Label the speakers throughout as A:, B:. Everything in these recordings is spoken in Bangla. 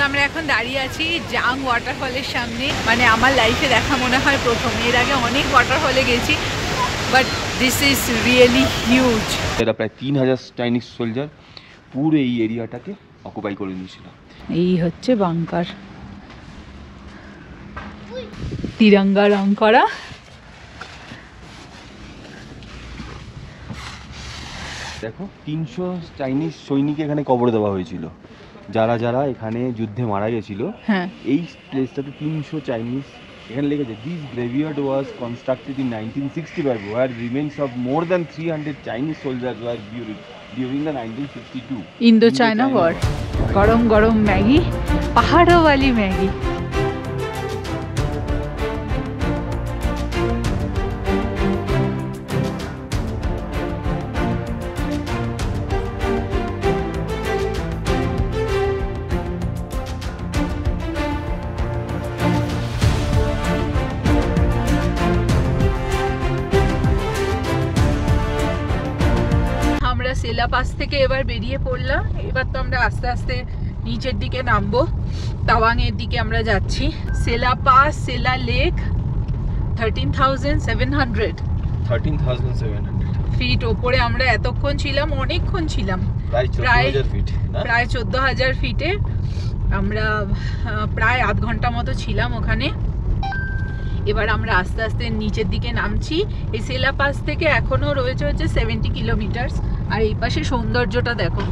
A: তো আমরা এখন দাঁড়িয়ে আছি জাং ওয়াটারফলের সামনে। মানে আমার লাইফে দেখা মনে হয় প্রথম। এর আগে অনেক ওয়াটারফলে গেছি, but this is really huge.
B: এরা প্রায় 3000 চাইনিজ সোলজার পুরো এই এরিয়াটাকে অকুপাই করে নিয়েছিল।
A: এই হচ্ছে বাংকার, তিরঙ্গা রং করা।
B: দেখো 300 চাইনিজ সৈনিক এখানে কবর দেওয়া হয়েছিল, যারা যারা এখানে যুদ্ধে মারা গেছিল।
A: হ্যাঁ,
B: এই প্লেসটাতে 300 চাইনিজ, এখানে লেগেছে this graveyard was constructed in 1965 where remains of more than 300 Chinese soldiers were buried during the 1952
A: Indo China war. গরম গরম ম্যাগি, পাহাড়ওয়ালি ম্যাগি। সেলা পাস থেকে এবার বেরিয়ে পড়লাম। এবার তো আমরা আস্তে আস্তে নিচের দিকে নামবো, তাওয়াং এর দিকে আমরা যাচ্ছি। সেলা পাস, সেলা লেক 13,700 ফিট ওপরে আমরা এতক্ষণ ছিলাম, অনেকক্ষণ ছিলাম, প্রায় 14,000 ফিটে। আমরা প্রায় আধ ঘন্টা মতো ছিলাম ওখানে। এবার আমরা আস্তে আস্তে নিচের দিকে নামছি। এই সেলা পাস থেকে এখনো রয়েছে হচ্ছে 70 কিলোমিটার। আর এই পাশে সৌন্দর্যটা দেখো।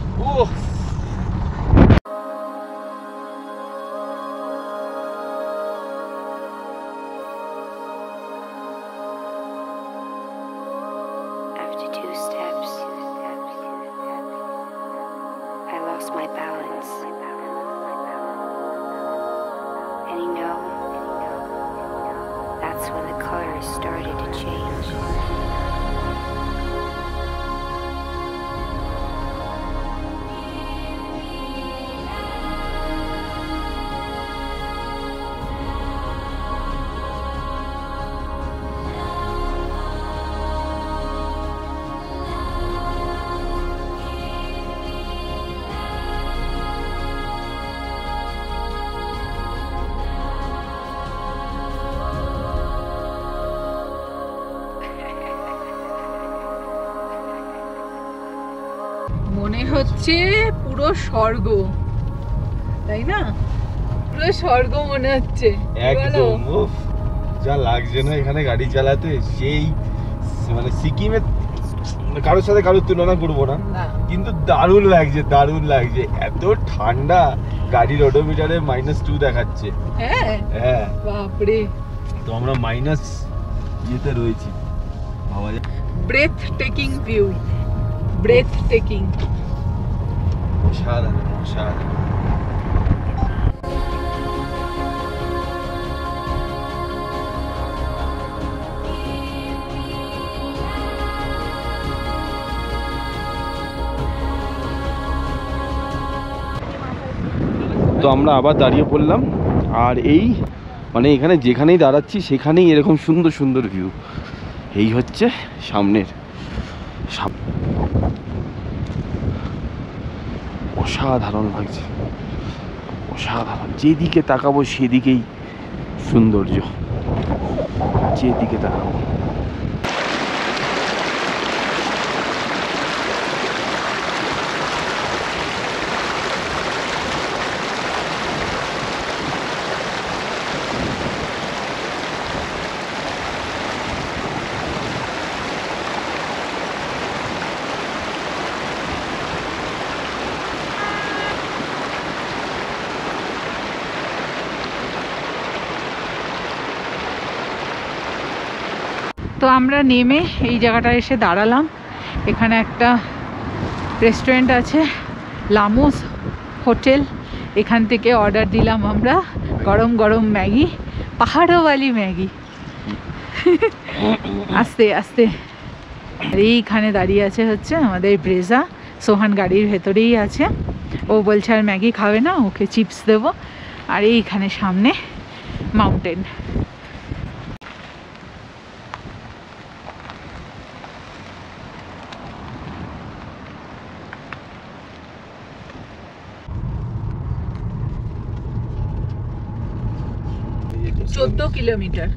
A: মনে হচ্ছে পুরো স্বর্গ, তাই না? পুরো স্বর্গ মনে হচ্ছে
B: একদম। যা লাগছে না এখানে গাড়ি চালাতে, সেই মানে সিকিমে কারোর সাথে কারোর তুলনা করবো না, কিন্তু দারুণ লাগছে, দারুণ লাগছে। এত ঠান্ডা, গাড়ির ওডোমিটারে -2 দেখাচ্ছে।
A: হ্যাঁ
B: হ্যাঁ,
A: বাপরে।
B: তো আমরা মাইনাস ইয়েতে রয়েছি।
A: Breathtaking view, breathtaking.
B: অসাধারণ, অসাধারণ। তো আমরা আবার দাঁড়িয়ে পড়লাম, আর এই মানে এখানে যেখানেই দাঁড়াচ্ছি সেখানেই এরকম সুন্দর সুন্দর ভিউ। এই হচ্ছে সামনের, অসাধারণ লাগছে, অসাধারণ। যেদিকে তাকাবো সেদিকেই সৌন্দর্য, যেদিকে তাকাবো।
A: তো আমরা নেমে এই জায়গাটা এসে দাঁড়ালাম। এখানে একটা রেস্টুরেন্ট আছে, লামোস হোটেল। এখান থেকে অর্ডার দিলাম আমরা গরম গরম ম্যাগি, পাহাড়ওয়ালি ম্যাগি। আস্তে আস্তে। আর এইখানে দাঁড়িয়ে আছে হচ্ছে আমাদের ব্রেজা। সোহান গাড়ির ভেতরেই আছে। ও বলছে আর ম্যাগি খাবে না, ওকে চিপস দেবো। আর এইখানে সামনে মাউন্টেন। 14 কিলোমিটার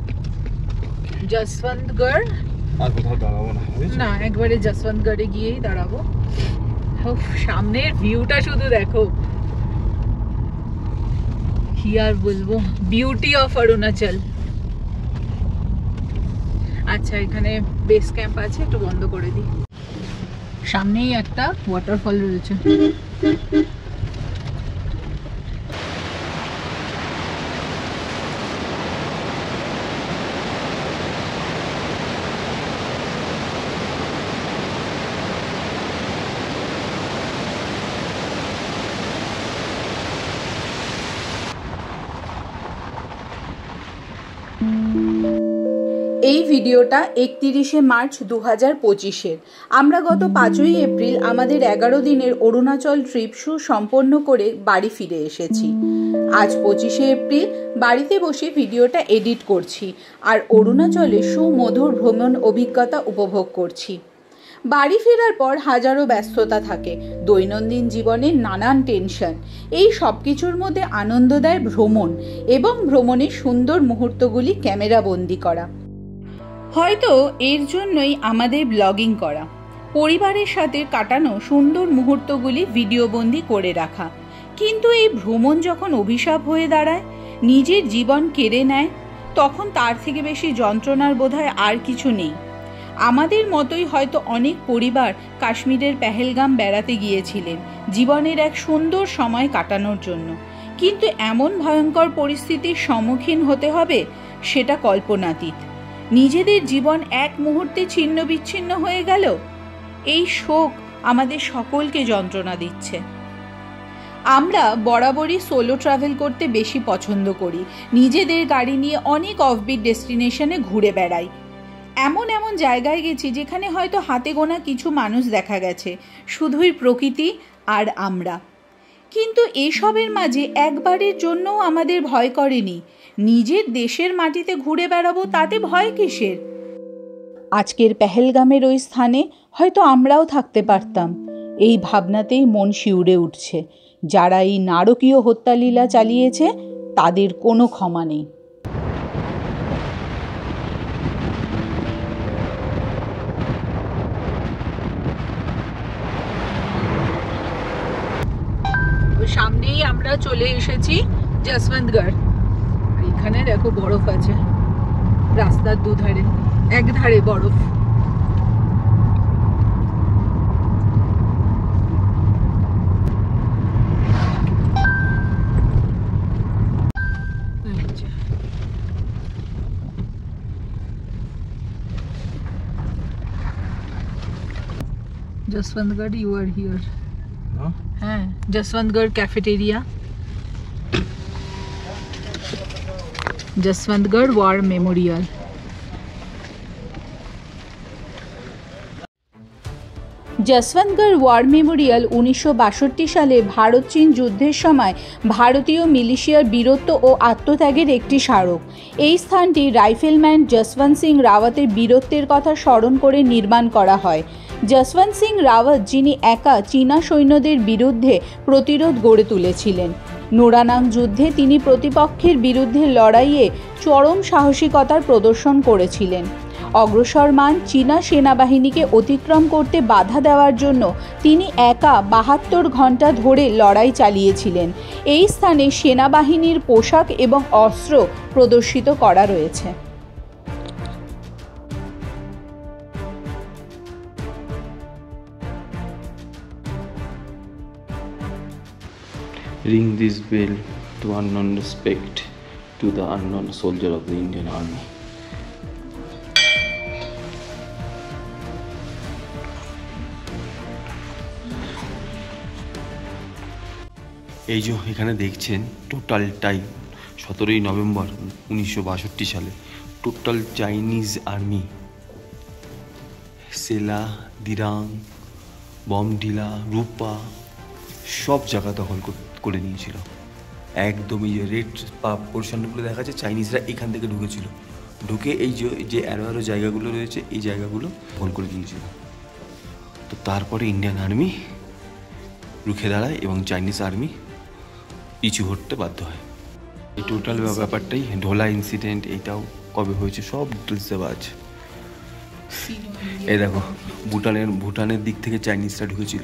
A: যশবন্তগড়।
B: আর কোথাও দাঁড়াবো না,
A: না একবারে যশবন্তগড়ে গিয়েই দাঁড়াবো। সামনের ভিউটা শুধু দেখো, কি আর বলবো, বিউটি অফ অরুণাচল। আচ্ছা এখানে বেস ক্যাম্প আছে, একটু বন্ধ করে দিই। সামনেই একটা ওয়াটারফল রয়েছে।
C: এই ভিডিওটা 31শে মার্চ 2025-এর। আমরা গত 5ই এপ্রিল আমাদের 11 দিনের অরুণাচল ট্রিপ সম্পন্ন করে বাড়ি ফিরে এসেছি। আজ 25শে এপ্রিল বাড়িতে বসে ভিডিওটা এডিট করছি আর অরুণাচলে সুমধুর ভ্রমণ অভিজ্ঞতা উপভোগ করছি। বাড়ি ফেরার পর হাজারো ব্যস্ততা থাকে, দৈনন্দিন জীবনের নানান টেনশন। এই সব কিছুর মধ্যে আনন্দ দেয় ভ্রমণ এবং ভ্রমণের সুন্দর মুহূর্তগুলি ক্যামেরাবন্দি করা। হয়তো এর জন্যই আমাদের ব্লগিং করা, পরিবারের সাথে কাটানো সুন্দর মুহূর্তগুলি ভিডিওবন্দি করে রাখা। কিন্তু এই ভ্রমণ যখন অভিশাপ হয়ে দাঁড়ায়, নিজের জীবন কেড়ে নেয়, তখন তার থেকে বেশি যন্ত্রণার বোধহয় আর কিছু নেই। আমাদের মতোই হয়তো অনেক পরিবার কাশ্মীরের পেহেলগাম বেড়াতে গিয়েছিলেন জীবনের এক সুন্দর সময় কাটানোর জন্য, কিন্তু এমন ভয়ঙ্কর পরিস্থিতির সম্মুখীন হতে হবে সেটা কল্পনাতীত। নিজেদের জীবন এক মুহূর্তে ছিন্ন বিচ্ছিন্ন হয়ে গেল। এই শোক আমাদের সকলকে যন্ত্রণা দিচ্ছে। আমরা বরাবরই সোলো ট্রাভেল করতে বেশি পছন্দ করি। নিজেদের গাড়ি নিয়ে অনেক অফবিট ডেস্টিনেশনে ঘুরে বেড়াই। এমন এমন জায়গায় গেছি যেখানে হয়তো হাতে গোনা কিছু মানুষ দেখা গেছে, শুধুই প্রকৃতি আর আমরা। কিন্তু এসবের মাঝে একবারের জন্যও আমাদের ভয় করেনি। নিজের দেশের মাটিতে ঘুরে বেড়াবো, তাতে ভয় কিসের? আজকের পেহেলগামের ওই স্থানে হয়তো আমরাও থাকতে পারতাম। এই ভাবনাতেই মন শিউরে উঠছে। যারা এই নারকীয় হত্যালীলা চালিয়েছে তাদের কোনো ক্ষমা নেই।
A: সামনেই আমরা চলে এসেছি যশবন্তগড়। এখানে দেখো বরফ আছে রাস্তার দুধারে, এক ধারে বরফ। Jaswantgarh, you are here. হ্যাঁ, Jaswantgarh cafeteria, Jaswantgarh war memorial.
C: Jaswantgarh war memorial 1962 সালে ভারত চীন যুদ্ধের সময় ভারতীয় মিলিশিয়ার বীরত্ব ও আত্মত্যাগের একটি স্মারক। এই স্থানটি রাইফেলম্যান যশবন্ত সিং রাওয়াতের বীরত্বের কথা স্মরণ করে নির্মাণ করা হয়। যশবন্ত সিং রাওয়াত, যিনি একা চীনা সৈন্যদের বিরুদ্ধে প্রতিরোধ গড়ে তুলেছিলেন। নোরানাং যুদ্ধে তিনি প্রতিপক্ষের বিরুদ্ধে লড়াইয়ে চরম সাহসিকতার প্রদর্শন করেছিলেন। অগ্রসরমান চীনা সেনাবাহিনীকে অতিক্রম করতে বাধা দেওয়ার জন্য তিনি একা 72 ঘন্টা ধরে লড়াই চালিয়েছিলেন। এই স্থানে সেনাবাহিনীর পোশাক এবং অস্ত্র প্রদর্শিত করা রয়েছে।
D: Ring this bell to unknown respect to the unknown soldier of the Indian Army. এই যে এখানে দেখছেন টোটালটাই 17ই নভেম্বর 1962 সালে টোটাল চাইনিজ আর্মি সেলা, দিরাং, বমডিলা, রূপা সব জায়গা দখল করে নিয়েছিল। একদমই যে রেড পোর্শনগুলো দেখা যাচ্ছে, চাইনিজরা এখান থেকে ঢুকেছিল, ঢুকে এই যে অ্যারো অ্যারো জায়গাগুলো রয়েছে এই জায়গাগুলো দখল করে নিয়েছিল। তো তারপরে ইন্ডিয়ান আর্মি রুখে দাঁড়ায় এবং চাইনিজ আর্মি পিছু হটতে বাধ্য হয়। এই টোটাল ব্যাপারটাই ঢোলা ইনসিডেন্ট, এইটাও কবে হয়েছে সব ডিটেলস দেওয়া আছে। এই দেখো ভুটানের দিক থেকে চাইনিজরা ঢুকেছিল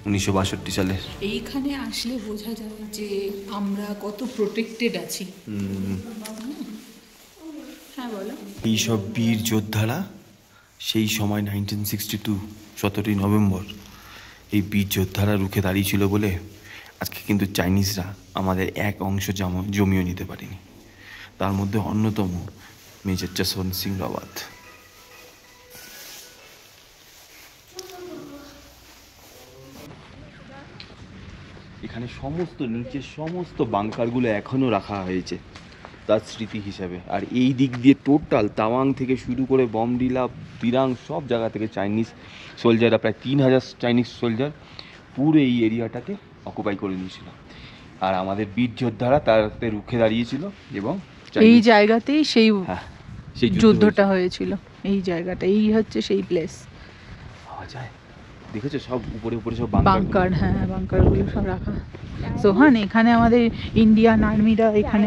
D: 1962 সালে।
A: এইখানে আসলে বোঝা যায় যে আমরা কত প্রোটেক্টেড আছি। হ্যাঁ বলো।
D: এইসব বীর যোদ্ধারা সেই সময় 1962 17ই নভেম্বর এই বীর যোদ্ধারা রুখে দাঁড়িয়েছিল বলে আজকে কিন্তু চাইনিজরা আমাদের এক অংশ জমিও নিতে পারেনি। তার মধ্যে অন্যতম মেজর যশবন্ত সিং রাওয়াত। এখানে সমস্ত নিচের সমস্ত বাংকারগুলো এখনো রাখা হয়েছে তার স্মৃতি হিসাবে। আর এই দিক দিয়ে টোটাল তাওয়াং থেকে শুরু করে বমডিলা, দিরাং সব জায়গা থেকে চাইনিজ সোলজাররা, প্রায় 3000 চাইনিজ সোলজার পুরো এই এরিয়াটাকে অকুপাই করে নিয়েছিল। আর আমাদের বীর যোদ্ধারা তাতে রুখে দাঁড়িয়েছিল এবং
A: এই জায়গাতেই সেই
D: সেই
A: যুদ্ধটা হয়েছিল। এই জায়গাটা, এই হচ্ছে সেই প্লেস।
D: পাওয়া যায়, দেখেছো সব উপরে উপরে সব
A: বাংকার। হ্যাঁ, বাংকারগুলো সব রাখা। সোহান, এখানে আমাদের ইন্ডিয়ান আর্মিরা এখানে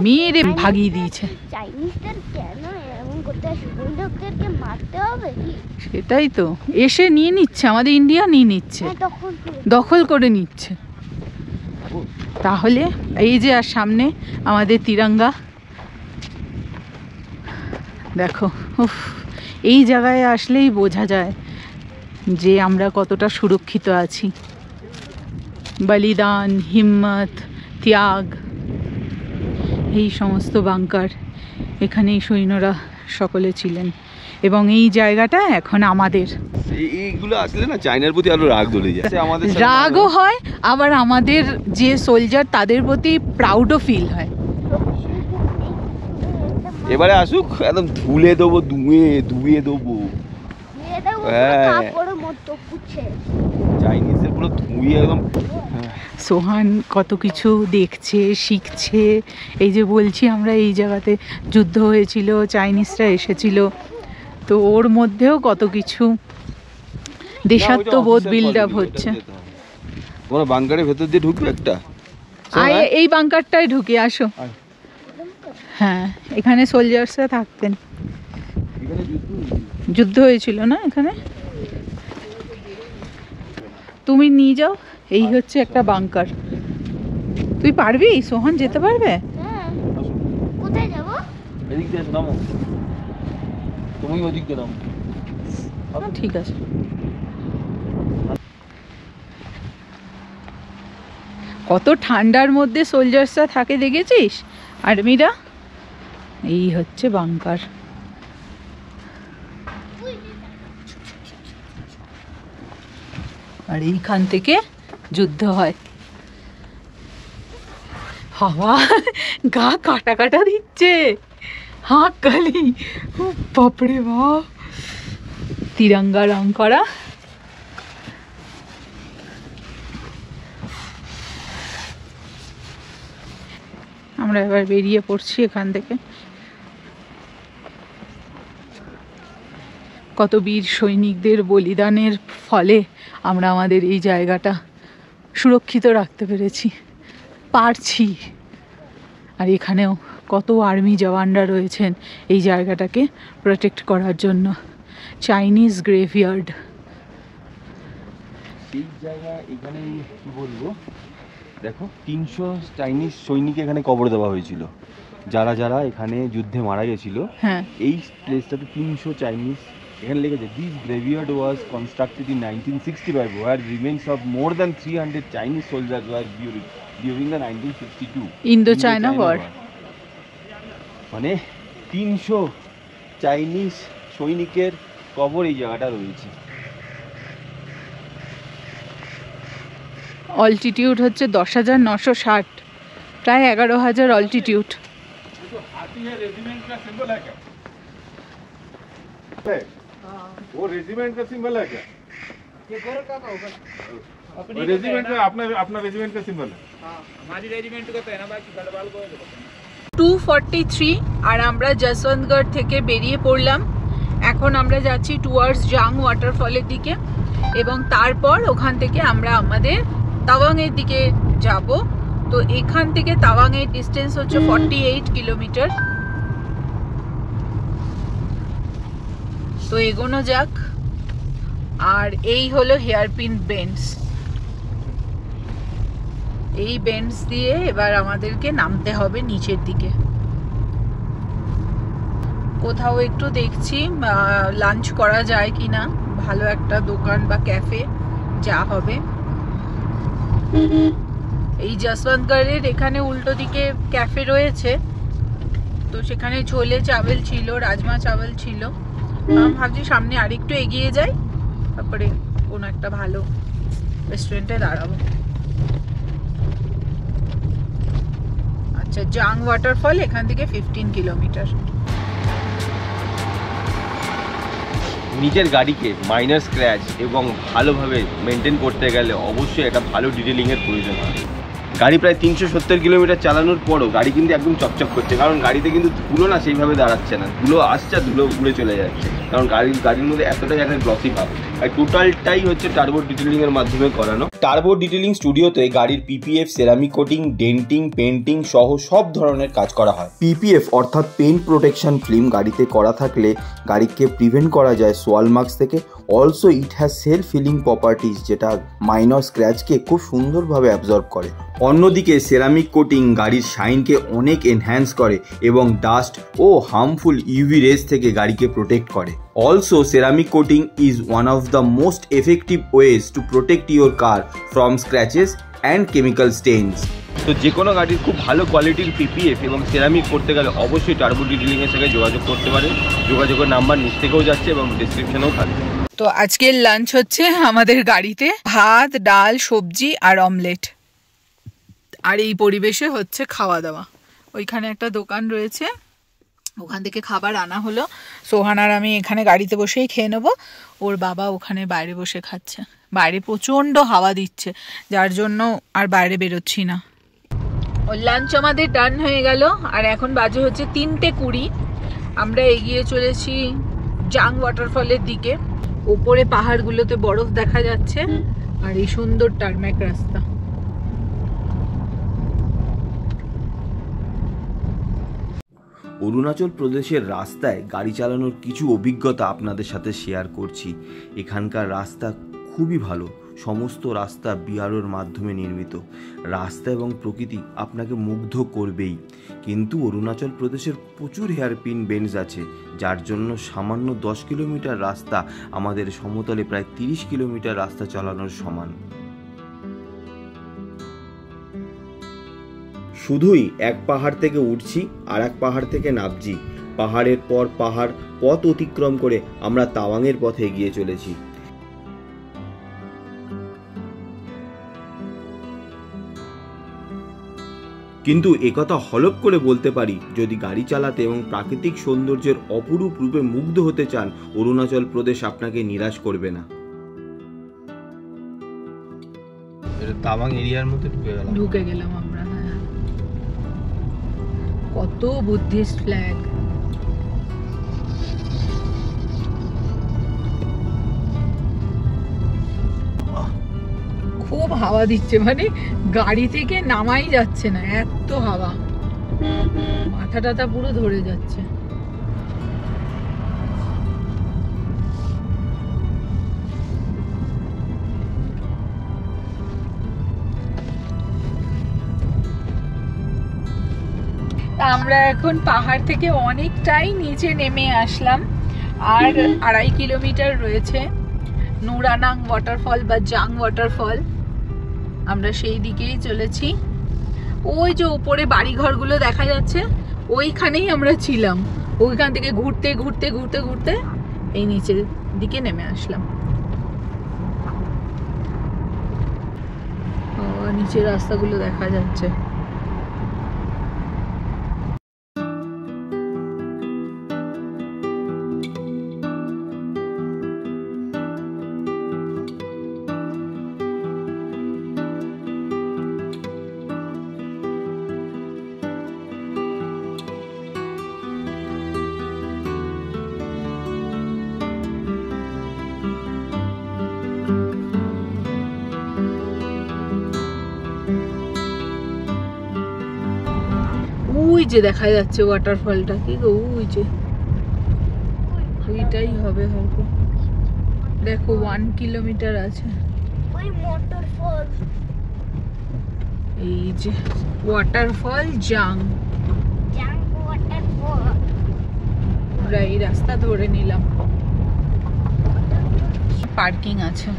A: মেরে ভাগিয়ে দিয়েছে।
E: চাইনিজদের কেন এমন করতে হয়? সুবর্ণদেবকে মারতে হবে?
A: সেটাই তো, এসে নিয়ে নিচ্ছে, আমাদের ইন্ডিয়া নিয়ে নিচ্ছে, দখল করে নিচ্ছে। তাহলে এই যে আর সামনে আমাদের তিরঙ্গা দেখো। উফ, এই জায়গায় আসলেই বোঝা যায় যে আমরা কতটা সুরক্ষিত আছি। বলিদান, হিম্মত, ত্যাগ, এই সমস্ত বাংকার এখানেই সৈন্যরা সকলে ছিলেন এবং এই জায়গাটা এখন আমাদের।
D: এইগুলো আসলে না চায়নার প্রতি আরো রাগ ধরে যায়, আমাদের
A: রাগও হয়, আবার আমাদের যে সোলজার তাদের প্রতি প্রাউডও ফিল হয়।
D: এবারে আসুক, একদম ধুলে দেবো, ধুয়ে দেবো। চাইনিজের পুরো ধুয়ে একদম।
A: সোহান কত কিছু দেখছে, শিখছে। এই যে বলছি আমরা এই জায়গাতে যুদ্ধ হয়েছিল, চাইনিজরা এসেছিল, তো ওর মধ্যেও কত কিছু দেশাত্মবোধ বিল্ড আপ হচ্ছে।
D: তোমরা বাংকারের ভেতর দিয়ে ঢুকবে একটা,
A: এই বাংকারটায় ঢুকে আসো। হ্যাঁ, এখানে সোলজার্সরা থাকতেন, যুদ্ধ হয়েছিল না এখানে। তুমি নিয়ে যাও, এই হচ্ছে একটা বাংকার। তুই পারবি সোহান, যেতে পারবে?
E: কোথায় যাব?
D: এদিক দিয়ে নামো, তুমি ওদিক দিয়ে নামো।
A: ঠিক আছে। কত ঠান্ডার মধ্যে সোলজার্সরা থাকে দেখেছিস, আর্মিরা। এই হচ্ছে বাংকার। আর এইখান থেকে যুদ্ধ হয়। হাওয়া গা কাটা কাটা দিচ্ছে, হাঁক কালি, বাপরে বাপ। তিরঙ্গা রং করা। আমরা এবার বেরিয়ে পড়ছি এখান থেকে। কত বীর সৈনিকদের বলিদানের ফলে আমরা আমাদের এই জায়গাটা সুরক্ষিত রাখতে পারছি। আর এখানেও কত আর্মি জওয়ানরা রয়েছেন এই জায়গাটাকে প্রোটেক্ট করার জন্য। চাইনিজ গ্রেভইয়ার্ড।
D: এই জায়গা এখানে কি বলবো, দেখো 300 চাইনিজ সৈনিক এখানে কবর দেওয়া হয়েছিল, যারা যারা এখানে যুদ্ধে মারা গেছিল।
A: হ্যাঁ,
D: এই প্লেসটাতে 300 চাইনিজ। এখানে লিখেছে this graveyard was constructed in 1965 where remains of more than 300 Chinese soldiers were buried during the 1962
A: Indo China war.
D: মানে 300 চাইনিজ সৈনিকের কবর এই জায়গাটা রয়েছে।
A: অল্টিটিউড হচ্ছে 10,960, প্রায় 11,000 অল্টিটিউড।
B: वो रेजिमेंट का सिंबल है क्या? ये गोरख का होगा। रेजिमेंट का अपना रेजिमेंट का सिंबल है। हाँ, हमारी रेजिमेंट का तो है ना, बाकी गढ़वाल को
A: 243। আর আমরা যশবন্তগড় থেকে বেরিয়ে পড়লাম। এখন আমরা যাচ্ছি টুয়ার্ডস জাং ওয়াটারফলের দিকে এবং তারপর ওখান থেকে আমরা আমাদের তাওয়াংয়ের দিকে যাব। তো এখান থেকে তাওয়াং এর ডিস্টেন্স হচ্ছে 48 কিলোমিটার। তো এগোনো যাক। আর এই হলো হেয়ারপিন বেন্ডস। এই বেন্ডস দিয়ে এবার আমাদেরকে নামতে হবে নিচের দিকে। কোথাও একটু দেখছি লাঞ্চ করা যায় কিনা, ভালো একটা দোকান বা ক্যাফে যা হবে। এই যশবন্তগড়ের এখানে উল্টো দিকে ক্যাফে রয়েছে, তো সেখানে ছোলে চাওয়াল ছিল, রাজমা চাওয়াল ছিল। আমি ভাবছি সামনে আরেকটু এগিয়ে যাই, তারপরে কোনো একটা ভালো রেস্টুরেন্টে দাঁড়াবো। আচ্ছা, জাং ওয়াটারফল এখান থেকে 15 কিলোমিটার।
B: নিজের গাড়িকে মাইনার স্ক্র্যাচ এবং ভালোভাবে মেনটেন করতে গেলে অবশ্যই একটা ভালো ডিটেলিংয়ের প্রয়োজন হয়। গাড়ি প্রায় 370 কিলোমিটার চালানোর পরও গাড়ি কিন্তু একদম চকচক করছে, কারণ গাড়িতে কিন্তু ধুলো না সেইভাবে দাঁড়াচ্ছে না, ধুলো আসছে ধুলো উড়ে চলে যাচ্ছে, কারণ গাড়ির মধ্যে এতটাই একটা গ্লসি ভাব। আর টোটালটাই হচ্ছে টার্বো ডিটেলিংয়ের মাধ্যমে করানো। টার্বো ডিটেলিং স্টুডিওতে গাড়ির PPF, ceramic coating, denting, painting সহ সব ধরনের কাজ করা হয়। পিপিএফ অর্থাৎ পেইন্ট প্রোটেকশন ফিল্ম গাড়িতে করা থাকলে গাড়িকে প্রিভেন্ট করা যায় সোয়াল মার্কস থেকে। Also it has self filling properties, যেটা মাইনর স্ক্র্যাচকে খুব সুন্দরভাবে অ্যাবজর্ব করে। অন্যদিকে সেরামিক কোটিং গাড়ির শাইনকে অনেক এনহ্যান্স করে এবং ডাস্ট ও হার্মফুল ইউভি রেজ থেকে গাড়িকে প্রোটেক্ট করে। Also ceramic coating is one of the most effective ways to protect your car from scratches and chemical stains. তো যে কোনো গাড়ির খুব ভালো কোয়ালিটির পিপিএফ এবং সেরামিক করতে গেলে অবশ্যই টার্বো ডিটেলিংয়ের সাথে যোগাযোগ করতে পারেন। যোগাযোগের নাম্বার নিচ থেকেও যাচ্ছে এবং ডিসক্রিপশনেও থাকবে।
A: তো আজকের লাঞ্চ হচ্ছে আমাদের গাড়িতে ভাত, ডাল, সবজি আর অমলেট। আর এই পরিবেশে হচ্ছে খাওয়া দাওয়া। ওইখানে একটা দোকান রয়েছে, ওখান থেকে খাবার আনা হলো। সোহান আর আমি এখানে গাড়িতে বসেই খেয়ে নেবো, ওর বাবা ওখানে বাইরে বসে খাচ্ছে। বাইরে প্রচণ্ড হাওয়া দিচ্ছে, যার জন্য আর বাইরে বেরোচ্ছি না। ওর লাঞ্চ আমাদের ডান হয়ে গেল, আর এখন বাজে হচ্ছে 3:20। আমরা এগিয়ে চলেছি জাং ওয়াটারফলের দিকে। ওপরে পাহাড়গুলোতে বরফ দেখা যাচ্ছে আর এই সুন্দর টারম্যাক রাস্তা।
D: অরুণাচল প্রদেশের রাস্তায় গাড়ি চালানোর কিছু অভিজ্ঞতা আপনাদের সাথে শেয়ার করছি। এখানকার রাস্তা খুবই ভালো, সমস্ত রাস্তা বিআরওর মাধ্যমে নির্মিত। রাস্তা এবং প্রকৃতি আপনাকে মুগ্ধ করবেই। কিন্তু অরুণাচল প্রদেশের প্রচুর হেয়ারপিন বেন্ডস আছে, যার জন্য সামান্য 10 কিলোমিটার রাস্তা আমাদের সমতলে প্রায় 30 কিলোমিটার রাস্তা চালানোর সমান। শুধুই এক পাহাড় থেকে উঠছি আর এক পাহাড় থেকে নামছি, পাহাড়ের পর পাহাড় পথ অতিক্রম করে আমরা তাওয়াংয়ের পথে এগিয়ে চলেছি। কিন্তু একথা হলপ করে বলতে পারি, যদি গাড়ি চালাতে এবং প্রাকৃতিক সৌন্দর্যের অপরূপ রূপে মুগ্ধ হতে চান, অরুণাচল প্রদেশ আপনাকে নিরাশ করবে না।
B: তাওয়াং এরিয়ার মধ্যে
A: ঢুকে গেলাম আমরা। হ্যাঁ, কত বুদ্ধিস্ট ফ্ল্যাগ। খুব হাওয়া দিচ্ছে, মানে গাড়ি থেকে নামাই যাচ্ছে না, এত হাওয়া, মাথা টাথা পুরো ধরে যাচ্ছে। আমরা এখন পাহাড় থেকে অনেকটাই নিচে নেমে আসলাম, আর 2.5 কিলোমিটার রয়েছে নুরানাং ওয়াটারফল বা জাং ওয়াটারফল। আমরা সেই দিকেই চলেছি। ওই যে উপরে বাড়িঘরগুলো দেখা যাচ্ছে, ওইখানেই আমরা ছিলাম। ওইখান থেকে ঘুরতে ঘুরতে ঘুরতে ঘুরতে এই নিচের দিকে নেমে আসলাম। নিচের রাস্তাগুলো দেখা যাচ্ছে। যে দেখা যাচ্ছে ওয়াটারফলটা, কি গো ওই যে ওইটাই হবে হয়তো। দেখো 1 কিলোমিটার আছে।
E: ওই ওয়াটারফল,
A: এই যে ওয়াটারফল জাং।
E: জাং ওয়াটারফল।
A: আমরা এই রাস্তা ধরে নিলাম। পার্কিং আছে।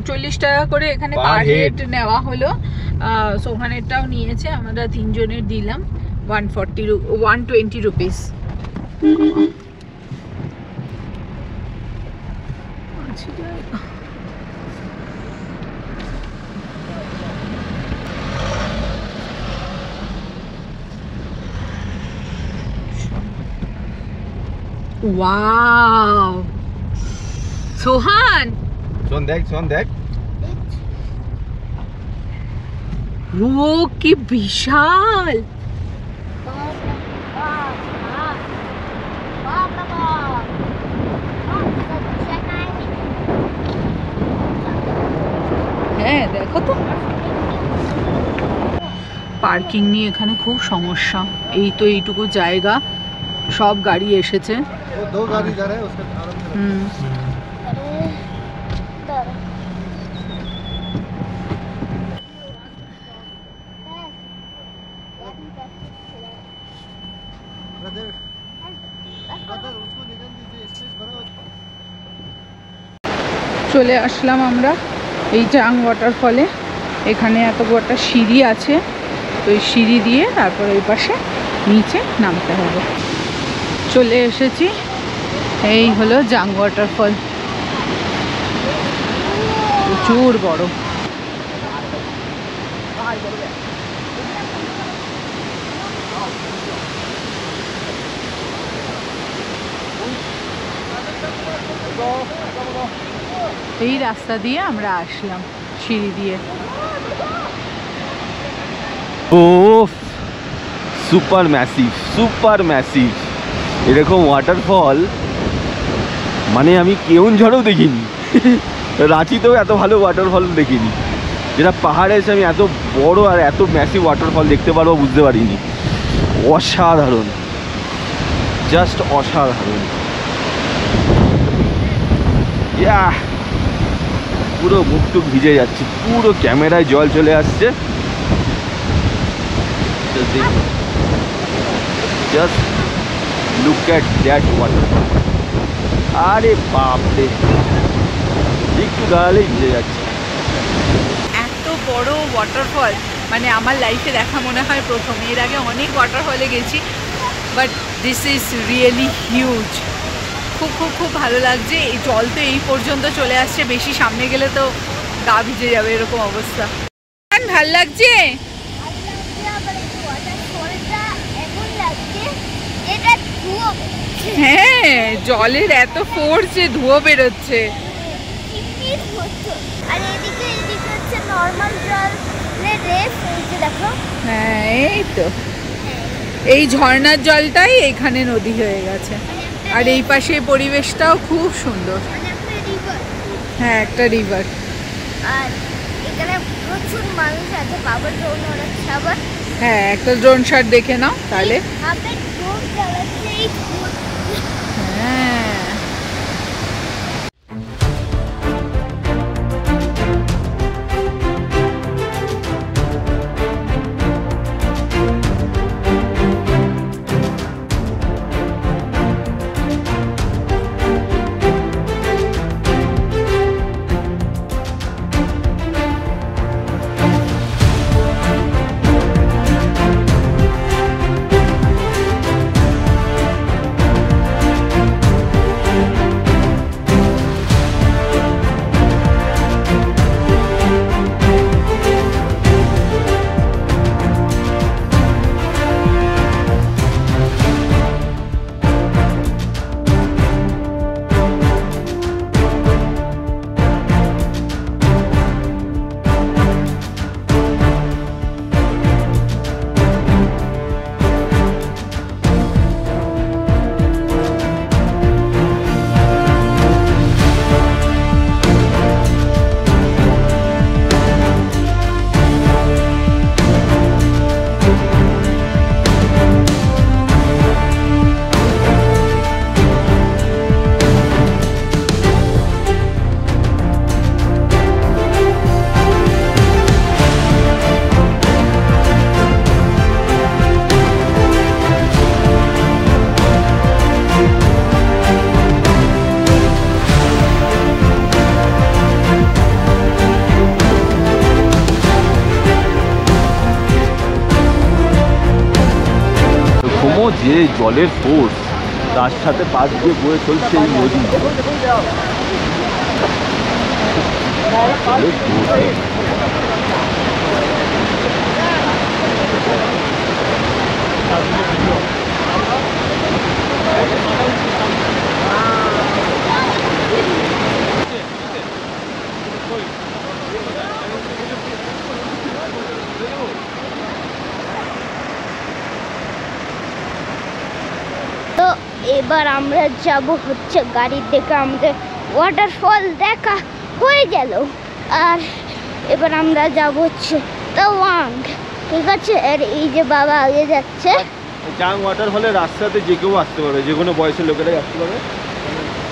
A: 40 টাকা করে এখানে পার হেড নেওয়া হলো। সোহানেরটাও নিয়েছে, আমরা 3 জনের দিলাম 120 রুপিস। ওয়াও সোহান,
B: শোন দেখ, শোন দেখ,
A: ও কি বিশাল। হ্যাঁ দেখো তো, পার্কিং নিয়ে এখানে খুব সমস্যা। এই তো এইটুকু জায়গা, সব গাড়ি এসেছে। চলে আসলাম আমরা এই জাং ওয়াটারফলে। এখানে এত বড় একটা সিঁড়ি আছে, তো এই সিঁড়ি দিয়ে তারপর এই পাশে নিচে নামতে হবে। চলে এসেছি, এই হলো জাং ওয়াটারফল, প্রচুর বড়। এই রাস্তা দিয়ে আমরা আসলাম সিঁড়ি দিয়ে।
B: ও সুপার ম্যাসিভ, সুপার ম্যাসিভ এরকম ওয়াটারফল মানে আমি কেওনঝড়েও দেখিনি, রাঁচিতেও এত ভালো ওয়াটারফল দেখিনি। যেটা পাহাড়ে এসে আমি এত বড় আর এত ম্যাসিভ ওয়াটারফল দেখতে পারবো বুঝতে পারিনি। অসাধারণ, জাস্ট অসাধারণ। পুরো মুখ টুক ভিজে যাচ্ছে, পুরো ক্যামেরায় জল চলে আসছে। Just look at that waterfall. আরে বাপরে, একটু দাঁড়ালেই ভিজে যাচ্ছে।
A: এত বড় ওয়াটারফল মানে আমার লাইফে দেখা মনে হয় প্রথম। এর আগে অনেক ওয়াটারফলে গেছি, but this is really huge. খুব খুব খুব ভালো লাগছে। এই জল তো এই পর্যন্ত চলে আসছে, বেশি সামনে গেলে তো গা ভিজে যাবে এরকম অবস্থা। ভাল লাগছে। হ্যাঁ, জলের এত ফোর্স যে ধুয়ো বেরোচ্ছে। হ্যাঁ এই তো, এই ঝর্ণার জলটাই এখানে নদী হয়ে গেছে। আর এই পাশে পরিবেশটাও খুব সুন্দর। হ্যাঁ একটা রিভার।
E: আর এখানে প্রচুর মানুষ আছে, বাবা ড্রোন ওড়াচ্ছে আবার।
A: হ্যাঁ একটা ড্রোন শট দেখে নাও তাহলে।
E: ড্রোন চালাচ্ছে।
A: হ্যাঁ
B: যে জলের ফোর্স, তার সাথে পাশ দিয়ে বয়ে চলছে এই নদী।
E: তো এবার আমরা যাব হচ্ছে গাড়ির দেখে, আমাদের ওয়াটারফল দেখা হয়ে গেল। আর এবার আমরা যাব হচ্ছে তাওয়াং, ঠিক আছে? আর এই যে বাবা আগে যাচ্ছে।
B: জাং ওয়াটারফলের রাস্তাতে যে কেউ আসতে পারবে, যে কোনো বয়সের লোকেরাই আসতে পারবে।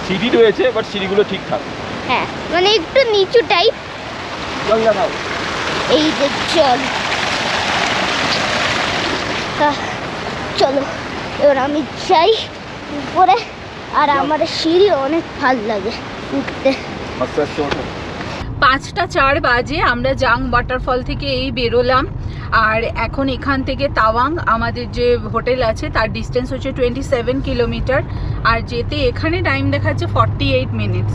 B: সিঁড়ি রয়েছে, বাট সিঁড়িগুলো ঠিকঠাক।
E: হ্যাঁ, মানে একটু নিচু টাইপ। এই যে চল, চলো এবার আমি যাই উপরে। আর আমার সিঁড়ি অনেক ভালো লাগে উঠতে।
A: 5টা 4 বাজে আমরা জাং ওয়াটারফল থেকে এই বেরোলাম। আর এখন এখান থেকে তাওয়াং আমাদের যে হোটেল আছে তার ডিস্টেন্স হচ্ছে 27 কিলোমিটার। আর যেতে এখানে টাইম দেখাচ্ছে 48 মিনিটস।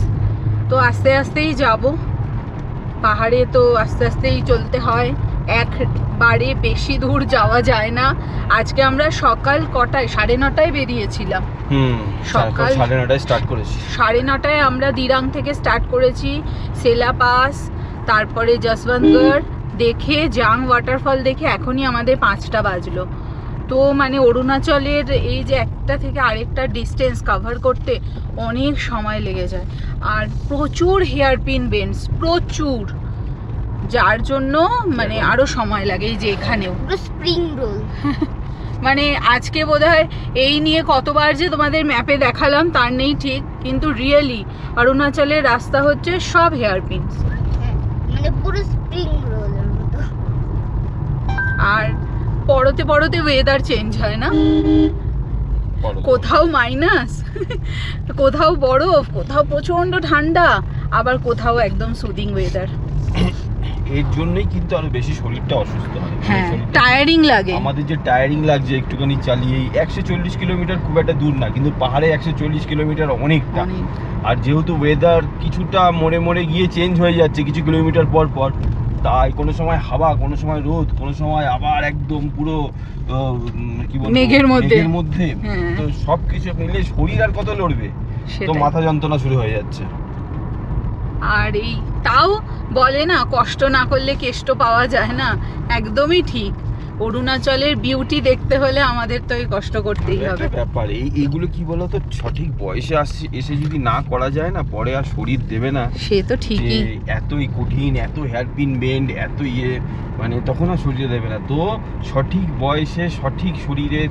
A: তো আস্তে আস্তেই যাব, পাহাড়ে তো আস্তে আস্তেই চলতে হয়, একবারে বেশি দূর যাওয়া যায় না। আজকে আমরা সকাল কটায়, 9:30টায় বেরিয়েছিলাম। সকাল
B: 9:30টায় স্টার্ট করেছি।
A: 9:30টায় আমরা দিরাং থেকে স্টার্ট করেছি, সেলা পাস, তারপরে যশবন্তগড় দেখে জাং ওয়াটারফল দেখে এখনই আমাদের 5টা বাজলো। তো মানে অরুণাচলের এই যে একটা থেকে আরেকটা ডিস্টেন্স কভার করতে অনেক সময় লেগে যায়। আর প্রচুর হেয়ারপিন বেন্ডস, প্রচুর, যার জন্য মানে আরো সময় লাগে। এই যে এখানেও
E: স্প্রিং রোল
A: মানে আজকে বোধহয় এই নিয়ে কতবার যে তোমাদের ম্যাপে দেখালাম তার নেই ঠিক, কিন্তু রিয়েলি অরুণাচলের রাস্তা হচ্ছে সব হেয়ারপিন,
E: মানে পুরো স্প্রিং রোলের মতো।
A: আর পরতে পরতে ওয়েদার চেঞ্জ হয় না, কোথাও মাইনাস, কোথাও বরফ, কোথাও প্রচন্ড ঠান্ডা, আবার কোথাও একদম সুদিং ওয়েদার।
B: এর জন্যই কিন্তু আরো বেশি শরীরটা অসুস্থ হয়।
A: হ্যাঁ, টায়ারিং লাগে।
B: আমাদের যে টায়ারিং লাগছে একটুখানি চালিয়ে, 140 কিলোমিটার খুব একটা দূর না, কিন্তু পাহাড়ে 140 কিলোমিটার অনেকটা। আর যেহেতু ওয়েদার কিছুটা মোড়ে মোড়ে গিয়ে চেঞ্জ হয়ে যাচ্ছে কিছু কিলোমিটার পর পর, তাই কোনো সময় হাওয়া, কোনো সময় রোদ, কোনো সময় আবার একদম পুরো কি বলবো
A: মেঘের
B: মধ্যে। তো সবকিছু মিলে শরীর আর কত লড়বে, তো মাথা যন্ত্রণা শুরু হয়ে যাচ্ছে।
A: আর এই তাও বলে না, কষ্ট না করলে কেষ্ট পাওয়া যায় না, একদমই ঠিক। অরুণাচলের বিউটি দেখতে হলে আমাদের তো এই কষ্ট করতেই হবে।
B: ব্যাপার এইগুলো কি বলতো, সঠিক বয়সে এসে যদি না করা যায় না, পরে আর শরীর দেবে না।
A: সে তো ঠিকই,
B: এতই কঠিন, এত হেয়ারপিন বেন্ড, এত মানে তখন আর শরীরে দেবে না। তো সঠিক বয়সে সঠিক শরীরে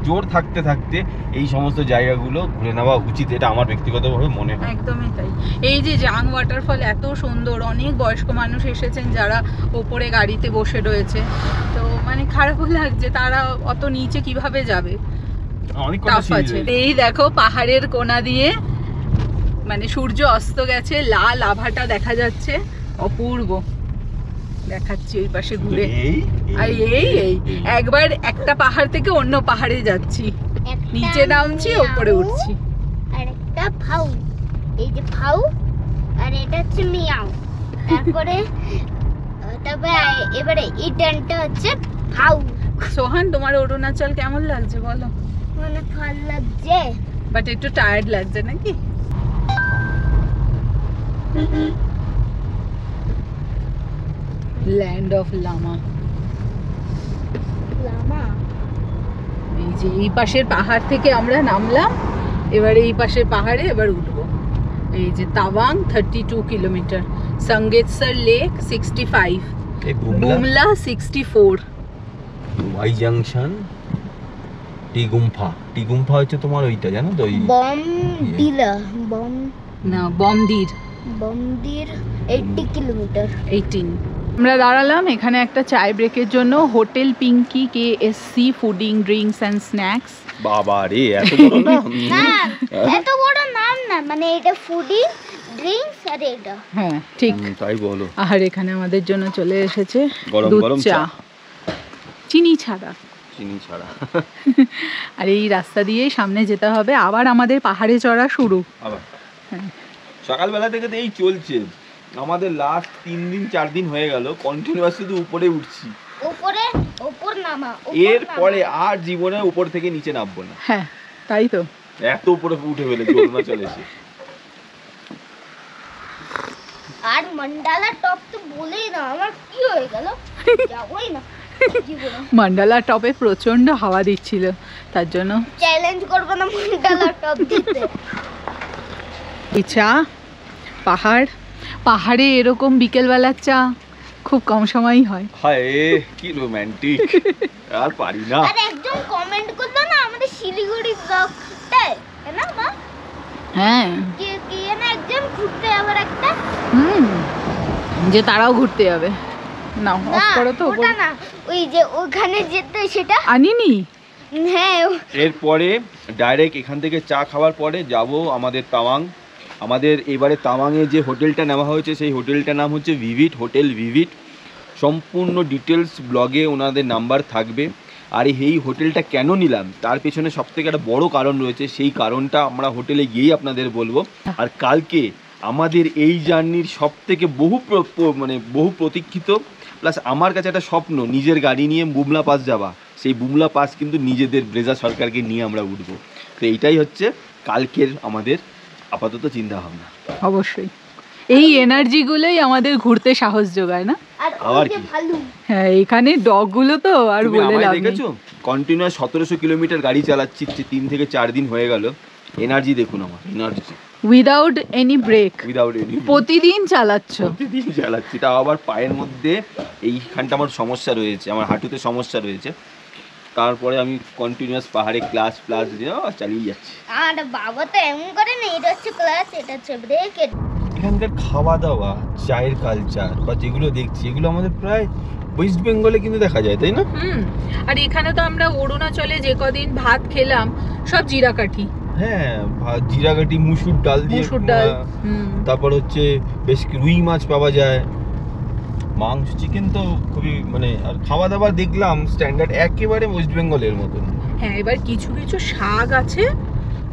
B: জোর থাকতে থাকতে এই সমস্ত জায়গাগুলো ঘুরে নেওয়া উচিত, এটা আমার ব্যক্তিগতভাবে মনে হয়।
A: একদমই তাই। এই যে জাং ওয়াটারফল এত সুন্দর, অনেক বয়স্ক মানুষ এসেছেন যারা ওপরে গাড়িতে বসে রয়েছে, তো মানে খারাপও লাগছে, তারা অত নিচে কিভাবে যাবে, টাফ আছে। এই দেখো পাহাড়ের কোনা দিয়ে মানে সূর্য অস্ত গেছে, লাল আভাটা দেখা যাচ্ছে, অপূর্ব দেখাচ্ছি ওই পাশে ঘুরে। আর এই একবার একটা পাহাড় থেকে অন্য পাহাড়ে যাচ্ছি, নিচে নামছি, ওপরে উঠছি।
E: আর একটা ফাউ, এই যে ফাউ, আর এটা হচ্ছে মিয়াও। তারপরে এবারে এই টানটা হচ্ছে ফাউ।
A: সোহান, তোমার অরুণাচল কেমন লাগছে বলো?
E: মানে ভালো লাগছে,
A: বাট একটু টায়ার্ড লাগছে নাকি? Land of Lama. এই যে এই পাশের পাহাড় থেকে আমরা নামলাম, এবারে এই পাশের পাহাড়ে এবার উঠবো। এই যে Tawang 32 kilometre, Sangetsar lake 65, Bumla 64,
B: Y junction, T Gompa হচ্ছে তোমার ওইটা, জানো তো,
A: বমদির
E: 80 কিলোমিটার,
A: 18। আমরা দাঁড়ালাম এখানে একটা চায় ব্রেকের জন্য, hotel Pinky KSC fooding drinks and snacks.
B: বাবা রে, এত বড় নাম!
E: না, এত বড় নাম না, মানে এটা ফুডিং ড্রিঙ্কস আর এটা।
A: হ্যাঁ ঠিক,
B: তাই বলো।
A: আর এখানে আমাদের জন্য চলে এসেছে
B: গরম
A: দুধ
B: গরম
A: চা, চিনি ছাড়া।
D: চিনি ছাড়া।
A: আর এই রাস্তা দিয়েই সামনে যেতে হবে, আবার আমাদের পাহাড়ে চড়া শুরু।
B: আবার
A: হ্যাঁ।
B: সকালবেলা থেকে তো এই চলছে আমাদের, লাস্ট 3 দিন 4 দিন হয়ে গেল কন্টিনিউয়াস শুধু উপরে উঠছি,
E: উপর নামা।
B: এরপরে আর জীবনে উপর থেকে নিচে নামবো না।
A: হ্যাঁ তাই তো,
B: এত উপরে উঠে ফেলেছি অরুণাচল এসে।
E: আর মন্ডালা টপ তো বলেই না, আমার কি হয়ে গেল, যাবই না জীবনে।
A: মন্ডালা টপে প্রচন্ড হাওয়া দিচ্ছিল, তার জন্য
E: চ্যালেঞ্জ করবো না মন্ডালা টপ দিতে।
A: এই চা, পাহাড়ে এরকম বিকেলবেলার চা খুব কম সময়ই হয়।
B: হায় কি রোমান্টিক, আর পারি না।
E: আর একজন কমেন্ট করলো না আমাদের শিলিগুড়ি ব্লগটায়, না মা?
A: হ্যাঁ,
E: কি না একজন ঘুরতে আবার একটা,
A: যে তারাও ঘুরতে যাবে। না অফ করো তো,
E: ওটা না, ওই যে ওখানে যেতে সেটা
A: আনিনি।
E: হ্যাঁ,
B: এরপরে ডাইরেক্ট এখান থেকে চা খাওয়ার পরে যাব আমাদের তাওয়াং। আমাদের এবারে তাওয়াংয়ে যে হোটেলটা নেওয়া হয়েছে সেই হোটেলটার নাম হচ্ছে ভিভিট, হোটেল ভিভিট। সম্পূর্ণ ডিটেলস ব্লগে ওনাদের নাম্বার থাকবে। আর এই হোটেলটা কেন নিলাম তার পেছনে সবথেকে একটা বড় কারণ রয়েছে, সেই কারণটা আমরা হোটেলে গিয়েই আপনাদের বলবো। আর কালকে আমাদের এই জার্নির সবথেকে বহু প্রতীক্ষিত, প্লাস আমার কাছে একটা স্বপ্ন, নিজের গাড়ি নিয়ে বুমলা পাস যাওয়া। সেই বুমলা পাস কিন্তু নিজেদের ব্রেজা সরকারকে নিয়ে আমরা উঠবো। তো এইটাই হচ্ছে কালকের আমাদের আপাতত চিন্তা ভাবনা।
A: অবশ্যই এই এনার্জিগুলোই আমাদের ঘুরতে সাহস যোগায় না?
E: আর
B: আবার
E: ওই যে
B: কি?
E: ভালু,
A: হ্যাঁ, এখানে ডগগুলো তো আর
B: তুমি
A: বলে
B: আমায়
A: লাভ নেই।
B: দেখেছো কন্টিনিউয়াস 1700 কিলোমিটার গাড়ি চালাচ্ছি, 3 থেকে 4 দিন হয়ে গেল। এনার্জি দেখুন আমার, energy
A: without any break,
B: without any,
A: প্রতিদিন চালাচ্ছ।
B: প্রতিদিন চালাচ্ছি। তাও আবার পায়ের মধ্যে এইখানটা আমার সমস্যা রয়েছে, আমার হাঁটুতে সমস্যা রয়েছে। তারপরে আমি কন্টিনিউয়াস পাহাড়ে ক্লাস দিয়ে চালিয়ে যাচ্ছি।
E: আর বাবা তো এমন করে না, এটা হচ্ছে ক্লাস, এটা হচ্ছে ব্রেক।
B: এখানকার খাওয়া দাওয়া, চায়ের কালচার বা যেগুলো দেখছি এগুলো আমাদের প্রায় ওয়েস্ট বেঙ্গলে কিন্তু দেখা যায়, তাই না?
A: আর এখানে তো আমরা অরুণাচলে যে কদিন ভাত খেলাম সব জিরাকাঠি।
B: হ্যাঁ, জিরাকাঠি, মুসুর ডাল দিয়ে, তারপর হচ্ছে বেশ রুই মাছ পাওয়া যায়, মাংস, চিকেন তো খুবই আর খাওয়া দাওয়া দেখলাম স্ট্যান্ডার্ড একেবারে ওয়েস্ট বেঙ্গলের মতন।
A: হ্যাঁ, এবার কিছু শাক আছে,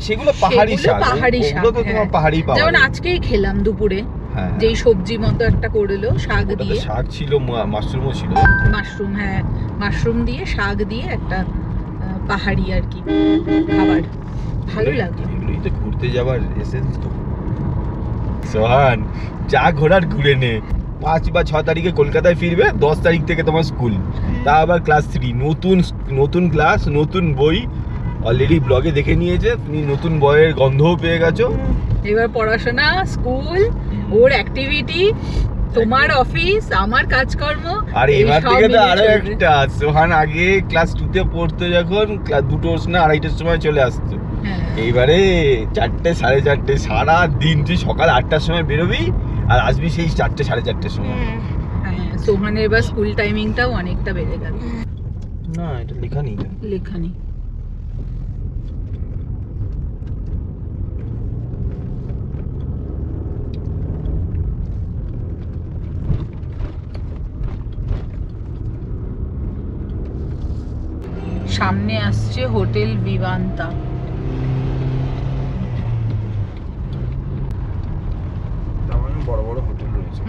B: সেগুলো পাহাড়ি শাক, ওগুলো তো তোমার পাহাড়ি পাওয়া যায়।
A: যেমন আজকেই খেলাম দুপুরে,
B: হ্যাঁ,
A: যেই সবজি মতো একটা করলো শাক দিয়ে,
B: শাক ছিল, মাশরুমও ছিল,
A: মাশরুম, হ্যাঁ মাশরুম দিয়ে শাক দিয়ে একটা পাহাড়ি আর কি খাবার, ভালো লাগলো।
B: এগুলোই তো ঘুরতে যাওয়ার এসেন্স তো। সোহান, যা ঘোরার ঘুরে নে। 5 বা 6 তারিখে কলকাতায় ফিরবে, 10 তারিখ থেকে তোমার স্কুল, তা আবার ক্লাস 3, নতুন ক্লাস, নতুন বই। অলরেডি ব্লগে দেখে নিয়েছে, তুমি নতুন বইয়ের গন্ধও পেয়ে গেছো।
A: এবার পড়াশোনা, স্কুল, ওর অ্যাক্টিভিটি, তোমার অফিস, আমার কাজকর্ম।
B: আর এবার থেকে তো আরো একটা, সোহান আগে ক্লাস 2 তে পড়তো, যখন ক্লাস 2টোর না 2:30টার সময় চলে আসতো, এইবারে 4টে 4:30, সারা দিন তুই সকাল 8টার সময় বেরোবি আর আসবি সেই 4টে 4:30টার সময়।
A: হ্যাঁ, সোহানের এবার স্কুল টাইমিংটাও অনেকটা বেড়ে গেল।
B: না, এটা লেখা নেই,
A: লেখা নেই। সামনে আসছে হোটেল ভিভান্তা।
B: বড় বড় হোটেল রয়েছে।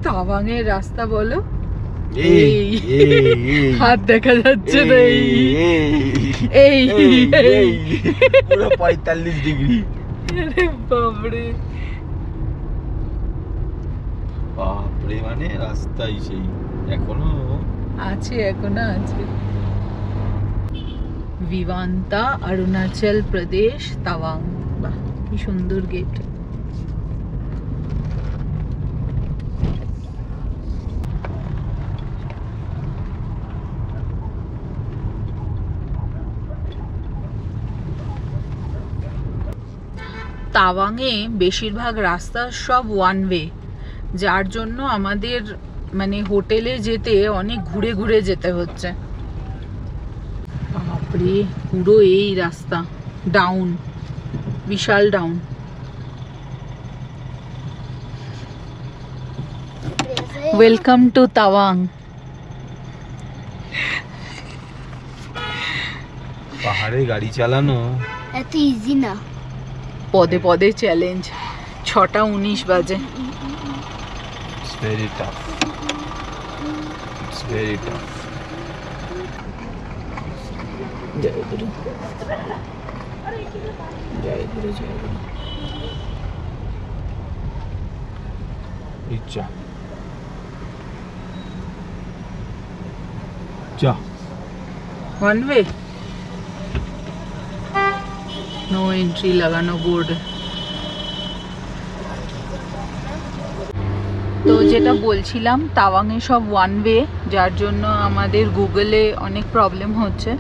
A: তাওয়াংয়ের রাস্তা বলো,
B: এই
A: হাত দেখা যাচ্ছে না, এই
B: পুরো 45 ডিগ্রি।
A: আরে বাপরে,
B: বাপরে, রাস্তাই সেই এখনো
A: আছে। ভিভান্তা, অরুণাচল প্রদেশ, তাওয়াং। বাহ, কি সুন্দর গেট। তাওয়াংয়ে বেশিরভাগ রাস্তা সব ওয়ান ওয়ে, যার জন্য আমাদের হোটেলে যেতে অনেক ঘুরে ঘুরে যেতে হচ্ছে। বাপরে, পুরো এই রাস্তা ডাউন, বিশাল ডাউন। Welcome to Tawang.
B: পাহাড়ে গাড়ি চালানো
E: এত ইজি না।
A: পদে পদে চ্যালেঞ্জ। 6:19 বাজে।
B: It's very tough. It's very tough.
A: জয় গুরু, জয় গুরু, জয় গুরু।
B: ইচ্ছা যা
A: ওয়ান ওয়ে, নো এন্ট্রি লাগানো বোর্ড। তো যেটা বলছিলাম, তাওয়াংয়ে সব ওয়ান ওয়ে, যার জন্য আমাদের গুগলে অনেক প্রবলেম হচ্ছে।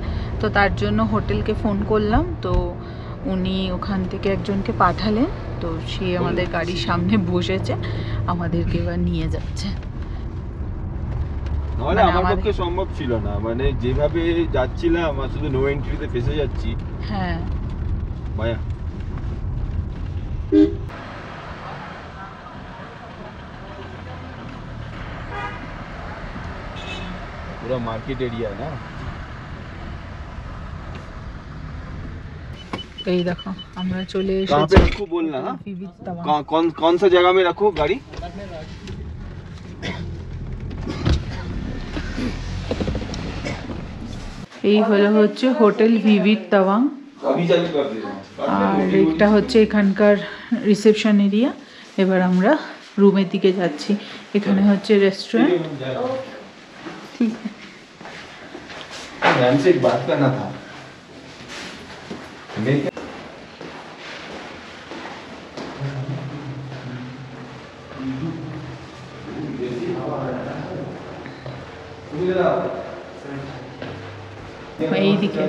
A: তো তার জন্য হোটেলকে ফোন করলাম, তো উনি ওখান থেকে একজনকে পাঠালেন। তো সে আমাদের গাড়ির সামনে বসেছে, আমাদেরকে এবার নিয়ে যাচ্ছে।
B: নাহলে আমার পক্ষে সম্ভব ছিল না, মানে যেভাবে যাচ্ছিলাম আর শুধু নো এন্ট্রিতে ফেসে যাচ্ছি।
A: হ্যাঁ
B: মায়া पूरा मार्केट एरिया है ना।
A: এই দেখো আমরা চলে
B: कहाँ
A: এসেছি
B: पे रखूं बोलना। हाँ
A: विविध तवांग।
B: कौन सा जगह में रखूं गाड़ी?
A: এই হলো হচ্ছে হোটেল ভিভিড তাওয়াং,
B: अभी चालू कर दे।
A: আর এটা হচ্ছে এখানকার রিসেপশন এরিয়া। এবার আমরা রুমের দিকে যাচ্ছি। এখানে হচ্ছে রেস্টুরেন্ট। ঠিক
B: मैम से एक बात करना था।
A: এইদিকে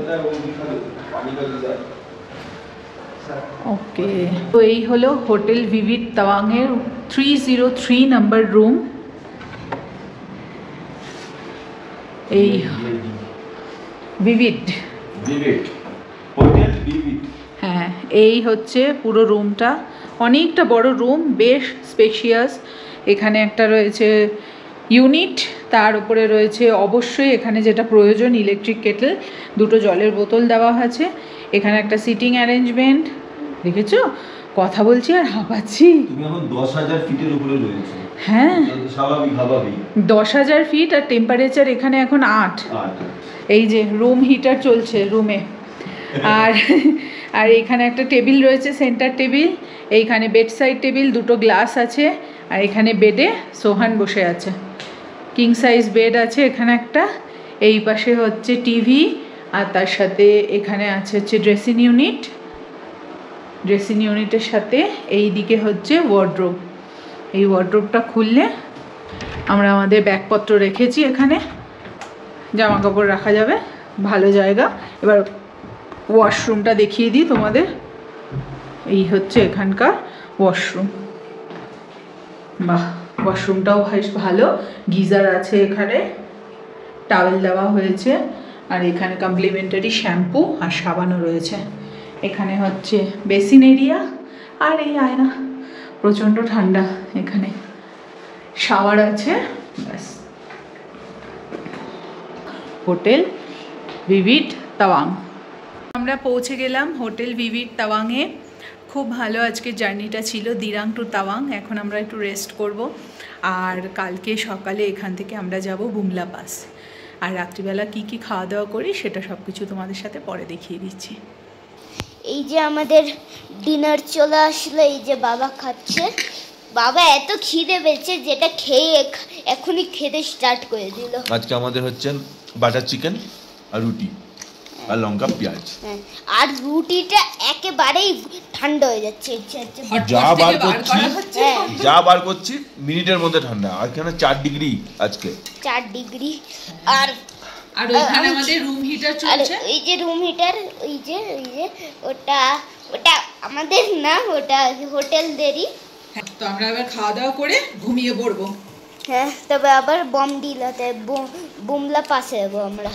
A: ওকে। তো এই হলো হোটেল ভিভিড তাওয়াংয়ের 303 নাম্বার রুম। এই ভিভিড,
B: হোটেল ভিভিড।
A: হ্যাঁ এই হচ্ছে পুরো রুমটা। অনেকটা বড় রুম, বেশ স্পেশিয়াস। এখানে একটা রয়েছে ইউনিট, তার উপরে রয়েছে অবশ্যই এখানে যেটা প্রয়োজন ইলেকট্রিক কেটল, দুটো জলের বোতল দেওয়া আছে। এখানে একটা সিটিং অ্যারেঞ্জমেন্ট, দেখেছো কথা বলছি আর হাঁপাচ্ছি।
B: তুমি এখন 10,000 ফিটের উপরে রয়েছে।
A: হ্যাঁ
B: স্বাভাবিক
A: 10,000 ফিট, আর টেম্পারেচার এখানে এখন 8। এই যে রুম হিটার চলছে রুমে। আর এখানে একটা টেবিল রয়েছে, সেন্টার টেবিল। এইখানে বেড সাইড টেবিল, দুটো গ্লাস আছে। আর এখানে বেডে সোহান বসে আছে, কিং সাইজ বেড আছে এখানে একটা। এই পাশে হচ্ছে টিভি, আর তার সাথে এখানে আছে হচ্ছে ড্রেসিং ইউনিট। ড্রেসিং ইউনিটের সাথে এই দিকে হচ্ছে ওয়ার্ড্রোব। এই ওয়ার্ড্রোবটা খুললে আমরা আমাদের ব্যাগপত্র রেখেছি, এখানে জামা কাপড় রাখা যাবে, ভালো জায়গা। এবার ওয়াশরুমটা দেখিয়ে দিই তোমাদের। এই হচ্ছে এখানকার ওয়াশরুম। বাহ, ওয়াশরুমটাও বেশ ভালো, গিজার আছে এখানে, টাওয়েল দেওয়া হয়েছে, আর এখানে কমপ্লিমেন্টারি শ্যাম্পু আর সাবানও রয়েছে। এখানে হচ্ছে বেসিন এরিয়া, আর এই আয়না। প্রচণ্ড ঠান্ডা এখানে, শাওয়ার আছে, ব্যাস। Hotel vivid Tawang. আমরা পৌঁছে গেলাম হোটেল ভিভিড তাওয়াংয়ে। খুব ভালো আজকে জার্নিটা ছিল, দিরাং টু তাওয়াং। এখন আমরা একটু রেস্ট করব, আর কালকে সকালে এখান থেকে আমরা যাব বুমলা পাস। আর রাত্রিবেলা কি কি খাওয়া দাওয়া করি সেটা সব কিছু তোমাদের সাথে পরে দেখিয়ে দিচ্ছি।
E: এই যে আমাদের ডিনার চলে আসলো, এই যে বাবা খাচ্ছে। বাবা এত খিদে পেয়েছে, যেটা খেয়ে এখনই খেতে স্টার্ট করে দিল।
B: আজকে আমাদের হচ্ছে বাটার চিকেন আর রুটি আর লঙ্কা পেঁয়াজ।
E: আর রুটিটা একেবারেই ঠান্ডা হয়ে যাচ্ছে।
B: যা বার করছি মিনিটের মধ্যে ঠান্ডা। আর কেন 4 ডিগ্রি আজকে,
E: 4 ডিগ্রি। আর
A: ওখানে আমাদের রুম হিটার চলছে।
E: এই যে রুম হিটার, ওই যে ওটা আমাদের না, ওটা হোটেলদেরই।
A: তো আমরা আবার খাওয়া দাওয়া করে ঘুমিয়ে পড়বো।
E: হ্যাঁ, তবে আবার বুমলা পাসে যাবো আমরা।